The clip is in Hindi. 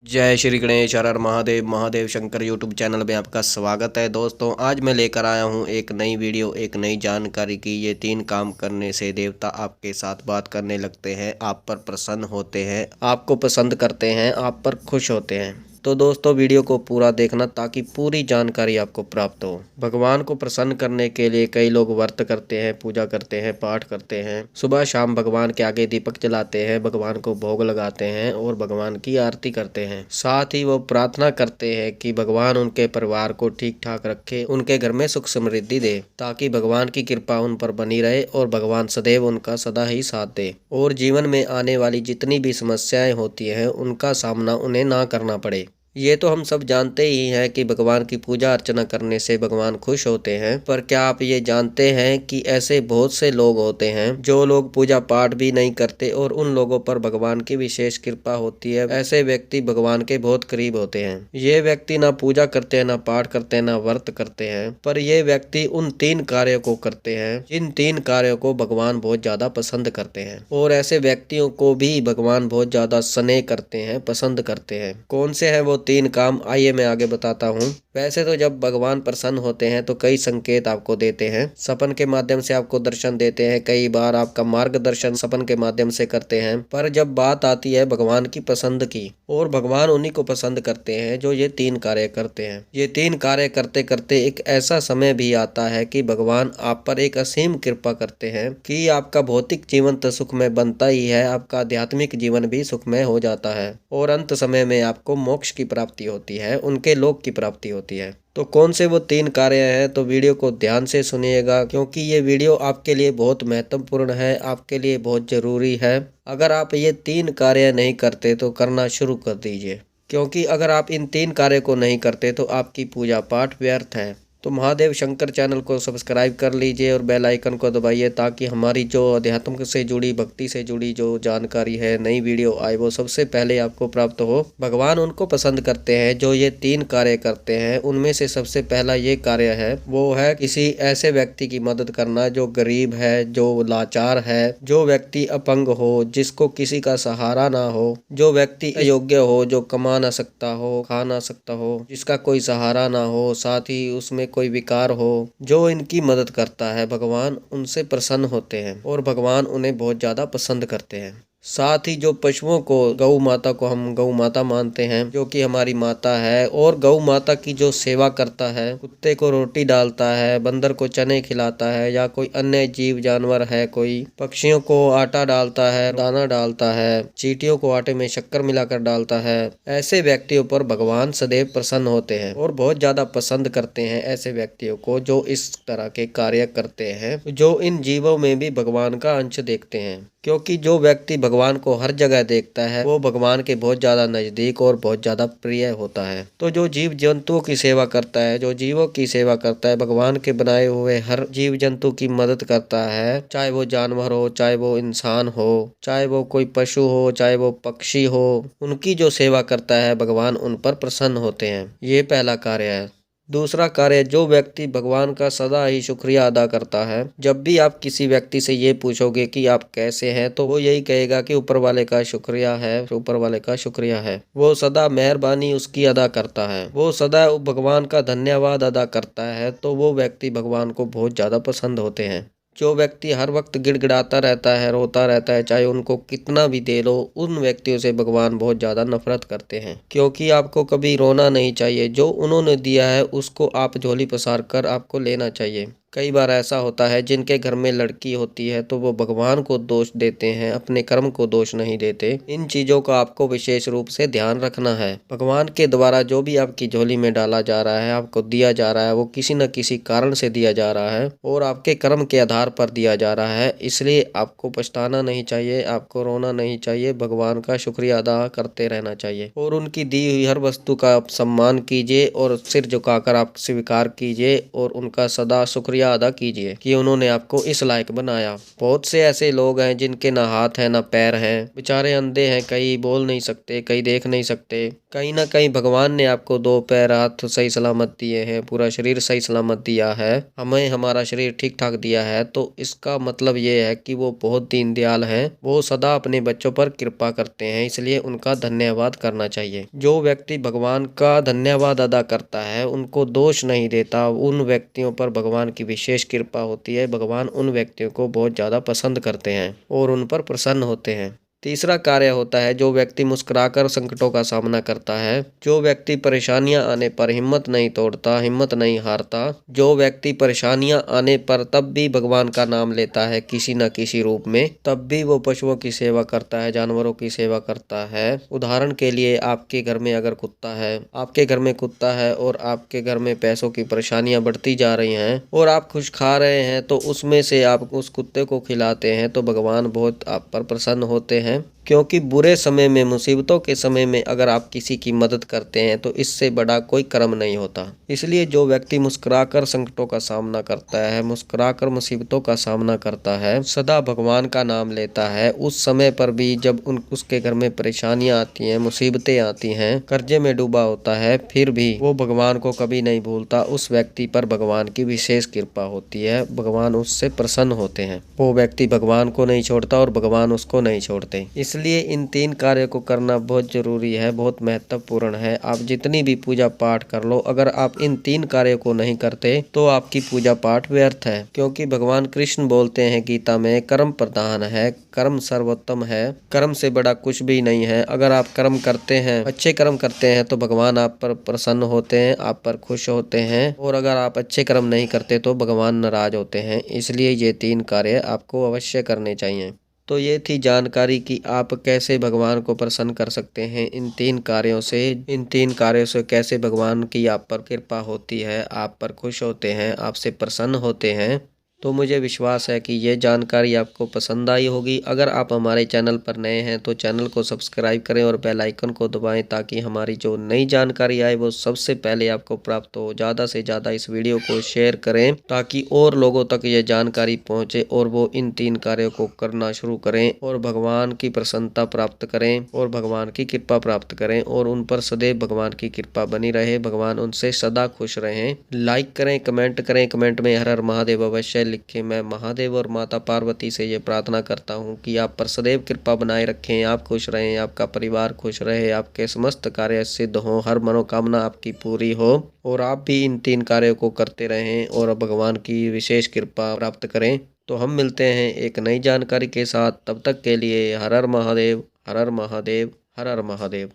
जय श्री गणेश हर हर महादेव महादेव शंकर यूट्यूब चैनल में आपका स्वागत है। दोस्तों आज मैं लेकर आया हूं एक नई वीडियो, एक नई जानकारी की ये 3 काम करने से देवता आपके साथ बात करने लगते हैं, आप पर प्रसन्न होते हैं, आपको पसंद करते हैं, आप पर खुश होते हैं। तो दोस्तों वीडियो को पूरा देखना ताकि पूरी जानकारी आपको प्राप्त हो। भगवान को प्रसन्न करने के लिए कई लोग व्रत करते हैं, पूजा करते हैं, पाठ करते हैं, सुबह शाम भगवान के आगे दीपक जलाते हैं, भगवान को भोग लगाते हैं और भगवान की आरती करते हैं। साथ ही वो प्रार्थना करते हैं कि भगवान उनके परिवार को ठीक ठाक रखे, उनके घर में सुख समृद्धि दे, ताकि भगवान की कृपा उन पर बनी रहे और भगवान सदैव उनका सदा ही साथ दे और जीवन में आने वाली जितनी भी समस्याएं होती हैं उनका सामना उन्हें ना करना पड़े। ये तो हम सब जानते ही हैं कि भगवान की पूजा अर्चना करने से भगवान खुश होते हैं, पर क्या आप ये जानते हैं कि ऐसे बहुत से लोग होते हैं जो लोग पूजा पाठ भी नहीं करते और उन लोगों पर भगवान की विशेष कृपा होती है। ऐसे व्यक्ति भगवान के बहुत करीब होते हैं। ये व्यक्ति ना पूजा करते हैं, ना पाठ करते हैं, ना व्रत करते हैं, पर ये व्यक्ति उन 3 कार्यों को करते हैं जिन 3 कार्यों को भगवान बहुत ज्यादा पसंद करते हैं और ऐसे व्यक्तियों को भी भगवान बहुत ज्यादा स्नेह करते हैं, पसंद करते हैं। कौन से हैं वो 3 काम, आइए मैं आगे बताता हूँ। वैसे तो जब भगवान प्रसन्न होते हैं तो कई संकेत आपको देते हैं, सपन के माध्यम से आपको दर्शन देते हैं, कई बार आपका मार्गदर्शन सपन के माध्यम से करते हैं। पर जब बात आती है भगवान की पसंद की, और भगवान उन्हीं को पसंद करते हैं जो ये 3 कार्य करते हैं। ये 3 कार्य करते करते एक ऐसा समय भी आता है कि भगवान आप पर एक असीम कृपा करते हैं कि आपका भौतिक जीवन तो सुखमय बनता ही है, आपका आध्यात्मिक जीवन भी सुखमय हो जाता है और अंत समय में आपको मोक्ष की प्राप्ति होती है, उनके लोक की प्राप्ति होती है। तो कौन से वो 3 कार्य हैं, तो वीडियो को ध्यान से सुनिएगा क्योंकि ये वीडियो आपके लिए बहुत महत्वपूर्ण है, आपके लिए बहुत जरूरी है। अगर आप ये 3 कार्य नहीं करते तो करना शुरू कर दीजिए, क्योंकि अगर आप इन 3 कार्य को नहीं करते तो आपकी पूजा पाठ व्यर्थ है। तो महादेव शंकर चैनल को सब्सक्राइब कर लीजिए और बेल आइकन को दबाइए ताकि हमारी जो अध्यात्म से जुड़ी, भक्ति से जुड़ी जो जानकारी है, नई वीडियो आए, वो सबसे पहले आपको प्राप्त हो। भगवान उनको पसंद करते हैं जो ये 3 कार्य करते हैं। उनमें से सबसे पहला ये कार्य है, वो है किसी ऐसे व्यक्ति की मदद करना जो गरीब है, जो लाचार है, जो व्यक्ति अपंग हो, जिसको किसी का सहारा ना हो, जो व्यक्ति अयोग्य हो, जो कमा ना सकता हो, खा ना सकता हो, जिसका कोई सहारा ना हो, साथ ही उसमें कोई विकार हो, जो इनकी मदद करता है भगवान उनसे प्रसन्न होते हैं और भगवान उन्हें बहुत ज्यादा पसंद करते हैं। साथ ही जो पशुओं को, गौ माता को हम गौ माता मानते हैं जो कि हमारी माता है, और गौ माता की जो सेवा करता है, कुत्ते को रोटी डालता है, बंदर को चने खिलाता है, या कोई अन्य जीव जानवर है, कोई पक्षियों को आटा डालता है, दाना डालता है, चींटियों को आटे में शक्कर मिलाकर डालता है, ऐसे व्यक्तियों पर भगवान सदैव प्रसन्न होते हैं और बहुत ज्यादा पसंद करते हैं ऐसे व्यक्तियों को जो इस तरह के कार्य करते हैं, जो इन जीवों में भी भगवान का अंश देखते हैं। क्योंकि जो व्यक्ति भगवान को हर जगह देखता है वो भगवान के बहुत ज्यादा नजदीक और बहुत ज्यादा प्रिय होता है। तो जो जीव जंतुओं की सेवा करता है, जो जीवों की सेवा करता है, भगवान के बनाए हुए हर जीव जंतु की मदद करता है, चाहे वो जानवर हो, चाहे वो इंसान हो, चाहे वो कोई पशु हो, चाहे वो पक्षी हो, उनकी जो सेवा करता है भगवान उन पर प्रसन्न होते हैं। ये पहला कार्य है। दूसरा कार्य, जो व्यक्ति भगवान का सदा ही शुक्रिया अदा करता है। जब भी आप किसी व्यक्ति से ये पूछोगे कि आप कैसे हैं, तो वो यही कहेगा कि ऊपर वाले का शुक्रिया है, ऊपर वाले का शुक्रिया है। वो सदा मेहरबानी उसकी अदा करता है, वो सदा भगवान का धन्यवाद अदा करता है। तो वो व्यक्ति भगवान को बहुत ज्यादा पसंद होते हैं। जो व्यक्ति हर वक्त गिड़गिड़ाता रहता है, रोता रहता है, चाहे उनको कितना भी दे लो, उन व्यक्तियों से भगवान बहुत ज्यादा नफरत करते हैं। क्योंकि आपको कभी रोना नहीं चाहिए, जो उन्होंने दिया है उसको आप झोली पसार कर आपको लेना चाहिए। कई बार ऐसा होता है जिनके घर में लड़की होती है तो वो भगवान को दोष देते हैं, अपने कर्म को दोष नहीं देते। इन चीजों का आपको विशेष रूप से ध्यान रखना है। भगवान के द्वारा जो भी आपकी झोली में डाला जा रहा है, आपको दिया जा रहा है, वो किसी न किसी कारण से दिया जा रहा है और आपके कर्म के आधार पर दिया जा रहा है। इसलिए आपको पछताना नहीं चाहिए, आपको रोना नहीं चाहिए, भगवान का शुक्रिया अदा करते रहना चाहिए और उनकी दी हुई हर वस्तु का आप सम्मान कीजिए और सिर झुकाकर आप स्वीकार कीजिए और उनका सदा शुक्रिया शुक्रिया अदा कीजिए कि उन्होंने आपको इस लायक बनाया। बहुत से ऐसे लोग हैं जिनके ना हाथ है ना पैर हैं, बेचारे अंधे हैं, कई बोल नहीं सकते, कई देख नहीं सकते। कहीं ना कहीं भगवान ने आपको 2 पैर हाथ सही सलामत दिए हैं, पूरा शरीर सही सलामत दिया है, हमें हमारा शरीर ठीक ठाक दिया है। तो इसका मतलब ये है कि वो बहुत दीन दयाल हैं, वो सदा अपने बच्चों पर कृपा करते हैं, इसलिए उनका धन्यवाद करना चाहिए। जो व्यक्ति भगवान का धन्यवाद अदा करता है, उनको दोष नहीं देता, उन व्यक्तियों पर भगवान की विशेष कृपा होती है। भगवान उन व्यक्तियों को बहुत ज़्यादा पसंद करते हैं और उन पर प्रसन्न होते हैं। तीसरा कार्य होता है जो व्यक्ति मुस्कुराकर संकटों का सामना करता है। जो व्यक्ति परेशानियां आने पर हिम्मत नहीं तोड़ता, हिम्मत नहीं हारता, जो व्यक्ति परेशानियां आने पर तब भी भगवान का नाम लेता है किसी न किसी रूप में, तब भी वो पशुओं की सेवा करता है, जानवरों की सेवा करता है। उदाहरण के लिए आपके घर में अगर कुत्ता है, आपके घर में कुत्ता है और आपके घर में पैसों की परेशानियां बढ़ती जा रही हैं और आप कुछ खा रहे हैं, तो उसमें से आप उस कुत्ते को खिलाते हैं तो भगवान बहुत आप पर प्रसन्न होते हैं। क्योंकि बुरे समय में, मुसीबतों के समय में अगर आप किसी की मदद करते हैं तो इससे बड़ा कोई कर्म नहीं होता। इसलिए जो व्यक्ति मुस्कुराकर संकटों का सामना करता है, मुस्कुराकर मुसीबतों का सामना करता है, सदा भगवान का नाम लेता है, उस समय पर भी जब उसके घर में परेशानियां आती हैं, मुसीबतें आती हैं, कर्जे में डूबा होता है, फिर भी वो भगवान को कभी नहीं भूलता। उस व्यक्ति पर भगवान की विशेष कृपा होती है, भगवान उससे प्रसन्न होते हैं। वो व्यक्ति भगवान को नहीं छोड़ता और भगवान उसको नहीं छोड़ते। इसलिए इन 3 कार्यों को करना बहुत जरूरी है, बहुत महत्वपूर्ण है। आप जितनी भी पूजा पाठ कर लो, अगर आप इन 3 कार्यों को नहीं करते तो आपकी पूजा पाठ व्यर्थ है। क्योंकि भगवान कृष्ण बोलते हैं गीता में, कर्म प्रधान है, कर्म सर्वोत्तम है, कर्म से बड़ा कुछ भी नहीं है। अगर आप कर्म करते हैं, अच्छे कर्म करते हैं तो भगवान आप पर प्रसन्न होते हैं, आप पर खुश होते हैं, और अगर आप अच्छे कर्म नहीं करते तो भगवान नाराज होते हैं। इसलिए ये 3 कार्य आपको अवश्य करने चाहिए। तो ये थी जानकारी कि आप कैसे भगवान को प्रसन्न कर सकते हैं इन 3 कार्यों से। इन 3 कार्यों से कैसे भगवान की आप पर कृपा होती है, आप पर खुश होते हैं, आपसे प्रसन्न होते हैं। तो मुझे विश्वास है कि ये जानकारी आपको पसंद आई होगी। अगर आप हमारे चैनल पर नए हैं तो चैनल को सब्सक्राइब करें और बेल आइकन को दबाएं, ताकि हमारी जो नई जानकारी आए वो सबसे पहले आपको प्राप्त हो। ज़्यादा से ज़्यादा इस वीडियो को शेयर करें ताकि और लोगों तक ये जानकारी पहुंचे और वो इन 3 कार्यों को करना शुरू करें और भगवान की प्रसन्नता प्राप्त करें और भगवान की कृपा प्राप्त करें और उन पर सदैव भगवान की कृपा बनी रहे, भगवान उनसे सदा खुश रहें। लाइक करें, कमेंट करें, कमेंट में हर हर महादेव अवश्य लिखें। मैं महादेव और माता पार्वती से ये प्रार्थना करता हूँ कि आप पर सदैव कृपा बनाए रखें, आप खुश रहें, आपका परिवार खुश रहे, आपके समस्त कार्य सिद्ध हों, हर मनोकामना आपकी पूरी हो और आप भी इन 3 कार्यों को करते रहें और भगवान की विशेष कृपा प्राप्त करें। तो हम मिलते हैं एक नई जानकारी के साथ, तब तक के लिए हर हर महादेव, हर हर महादेव, हर हर महादेव।